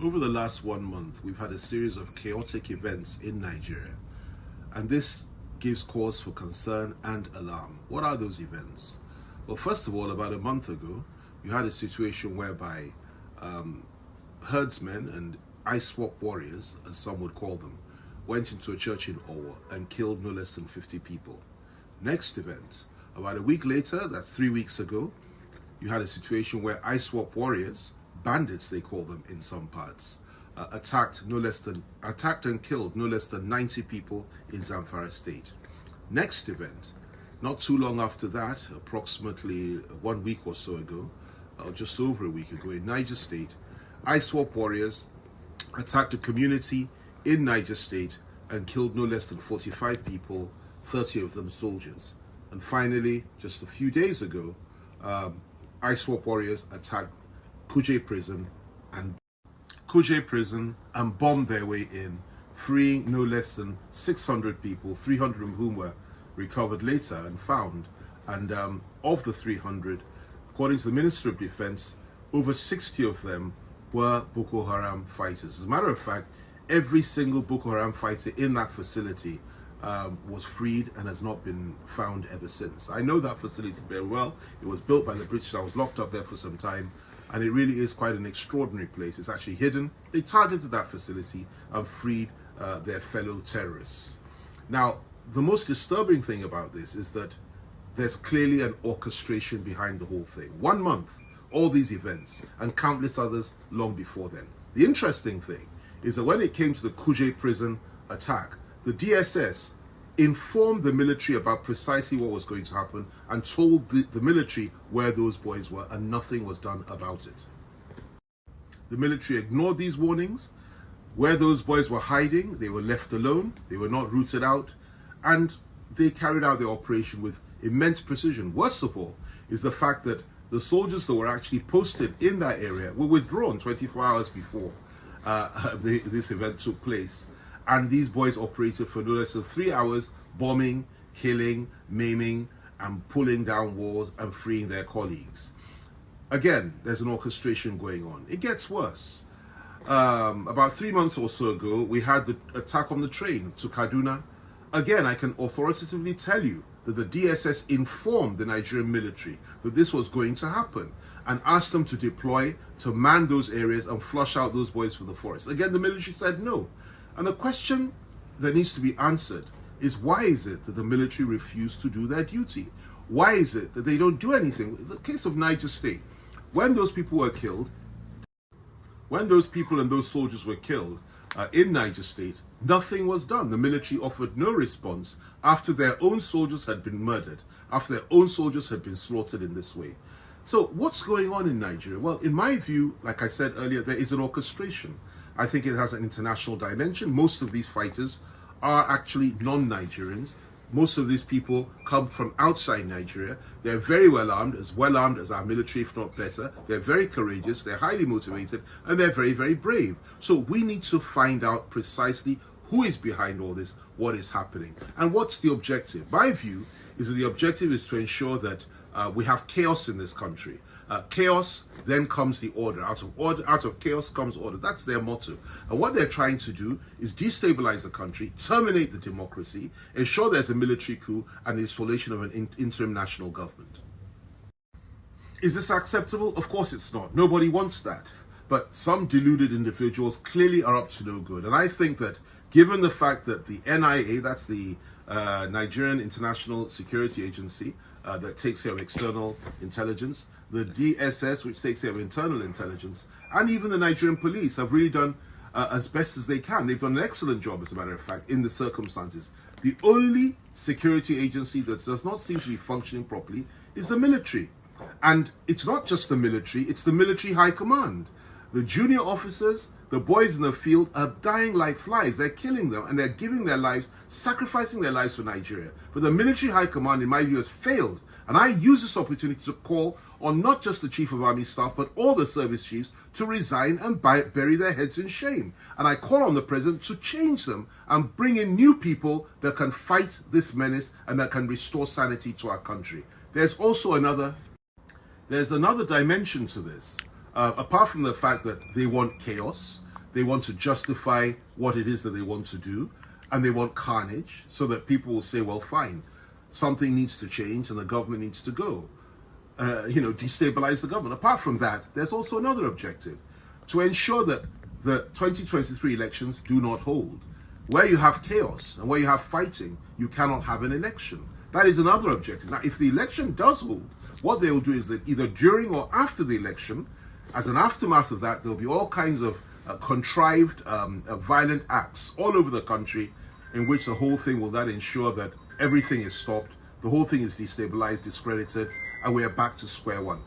Over the last 1 month, we've had a series of chaotic events in Nigeria, and this gives cause for concern and alarm. What are those events? Well, first of all, about a month ago, you had a situation whereby herdsmen and ISWAP warriors, as some would call them, went into a church in Owo and killed no less than 50 people. Next event, about a week later, that's 3 weeks ago, you had a situation where ISWAP warriors, bandits they call them in some parts, attacked and killed no less than 90 people in Zamfara state. Next event, not too long after that, approximately 1 week or so ago, or just over a week ago in Niger state, ISWAP warriors attacked a community in Niger state and killed no less than 45 people, 30 of them soldiers. And finally, just a few days ago, ISWAP warriors attacked Kuje prison and bombed their way in, freeing no less than 600 people, 300 of whom were recovered later and found. And of the 300, according to the Ministry of Defense, over 60 of them were Boko Haram fighters. As a matter of fact, every single Boko Haram fighter in that facility was freed and has not been found ever since. I know that facility very well. It was built by the British. I was locked up there for some time, and it really is quite an extraordinary place. It's actually hidden. They targeted that facility and freed their fellow terrorists. Now, the most disturbing thing about this is that there's clearly an orchestration behind the whole thing. 1 month, all these events, and countless others long before then. The interesting thing is that when it came to the Kuje prison attack, the DSS informed the military about precisely what was going to happen and told the military where those boys were, and nothing was done about it. The military ignored these warnings. Where those boys were hiding, they were left alone, they were not rooted out, and they carried out their operation with immense precision. Worst of all is the fact that the soldiers that were actually posted in that area were withdrawn 24 hours before this event took place. And these boys operated for no less than 3 hours, bombing, killing, maiming, and pulling down walls and freeing their colleagues. Again, there's an orchestration going on. It gets worse. About 3 months or so ago, we had the attack on the train to Kaduna. Again, I can authoritatively tell you that the DSS informed the Nigerian military that this was going to happen and asked them to deploy to man those areas and flush out those boys from the forest. Again, the military said no. And the question that needs to be answered is, why is it that the military refused to do their duty? Why is it that they don't do anything? In the case of Niger State, when those people were killed, when those people and those soldiers were killed in Niger State, nothing was done. The military offered no response after their own soldiers had been murdered, after their own soldiers had been slaughtered in this way. So what's going on in Nigeria? Well, in my view, like I said earlier, there is an orchestration. I think it has an international dimension. Most of these fighters are actually non-Nigerians. Most of these people come from outside Nigeria. They're very well armed as our military, if not better. They're very courageous, they're highly motivated, and they're very, very brave. So we need to find out precisely who is behind all this, what is happening, and what's the objective. My view is that the objective is to ensure that we have chaos in this country. Chaos, then comes the order. Out of chaos comes order. That's their motto. And what they're trying to do is destabilize the country, terminate the democracy, ensure there's a military coup, and the installation of an interim national government. Is this acceptable? Of course it's not. Nobody wants that. But some deluded individuals clearly are up to no good. And I think that given the fact that the NIA, that's the Nigerian International Security Agency, that takes care of external intelligence, the DSS, which takes care of internal intelligence, and even the Nigerian police have really done as best as they can. They've done an excellent job, as a matter of fact, in the circumstances. The only security agency that does not seem to be functioning properly is the military. And it's not just the military, it's the military high command. The junior officers, the boys in the field, are dying like flies. They're killing them, and they're giving their lives, sacrificing their lives for Nigeria. But the military high command, in my view, has failed. And I use this opportunity to call on not just the Chief of Army Staff, but all the service chiefs to resign and bury their heads in shame. And I call on the President to change them and bring in new people that can fight this menace and that can restore sanity to our country. There's also another dimension to this. Apart from the fact that they want chaos, They want to justify what it is that they want to do, and they want carnage so that people will say, well, fine, something needs to change and the government needs to go. Destabilize the government. Apart from that, there's also another objective, to ensure that the 2023 elections do not hold. Where you have chaos and where you have fighting, you cannot have an election. That is another objective. Now, if the election does hold, what they will do is that either during or after the election, as an aftermath of that, there'll be all kinds of contrived violent acts all over the country, in which the whole thing will then ensure that everything is stopped, the whole thing is destabilized, discredited, and we are back to square one.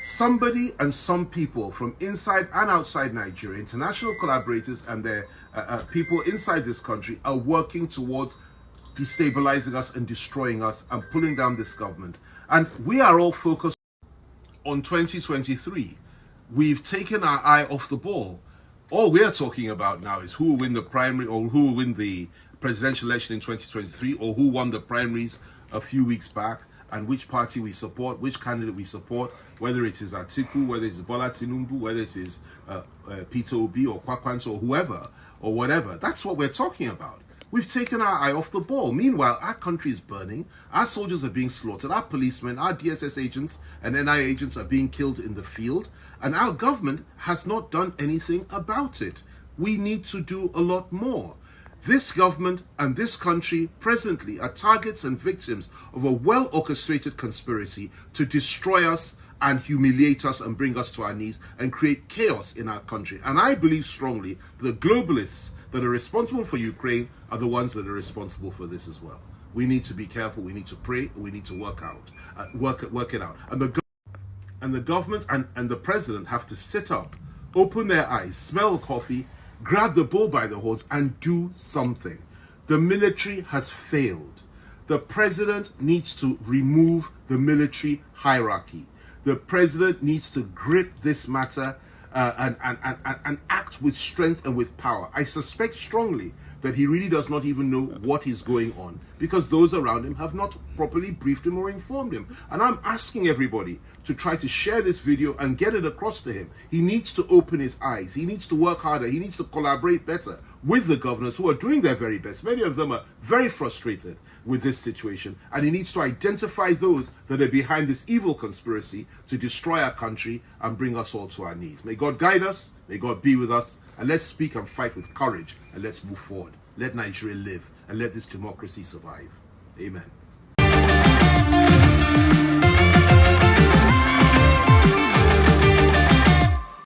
Somebody and some people from inside and outside Nigeria, international collaborators and their people inside this country, are working towards destabilizing us and destroying us and pulling down this government. And we are all focused on 2023. We've taken our eye off the ball. All we're talking about now is who will win the primary, or who will win the presidential election in 2023, or who won the primaries a few weeks back, and which party we support, which candidate we support, whether it is Atiku, whether it's Bola Tinubu, whether it is Peter Obi or Kwakwanso or whoever or whatever. That's what we're talking about. We've taken our eye off the ball. Meanwhile, our country is burning, our soldiers are being slaughtered, our policemen, our DSS agents and NI agents are being killed in the field, and our government has not done anything about it. We need to do a lot more. This government and this country presently are targets and victims of a well-orchestrated conspiracy to destroy us and humiliate us and bring us to our knees and create chaos in our country. And I believe strongly the globalists that are responsible for Ukraine are the ones that are responsible for this as well. We need to be careful. We need to pray. We need to work it out. And the government and the president have to sit up, open their eyes, smell coffee, grab the bull by the horns and do something. The military has failed. The president needs to remove the military hierarchy. The president needs to grip this matter and act with strength and with power. I suspect strongly that he really does not even know what is going on, because those around him have not properly briefed him or informed him. And I'm asking everybody to try to share this video and get it across to him. He needs to open his eyes. He needs to work harder. He needs to collaborate better with the governors who are doing their very best. Many of them are very frustrated with this situation. And he needs to identify those that are behind this evil conspiracy to destroy our country and bring us all to our knees. May God guide us. May God be with us. And let's speak and fight with courage. And let's move forward. Let Nigeria live. And let this democracy survive. Amen.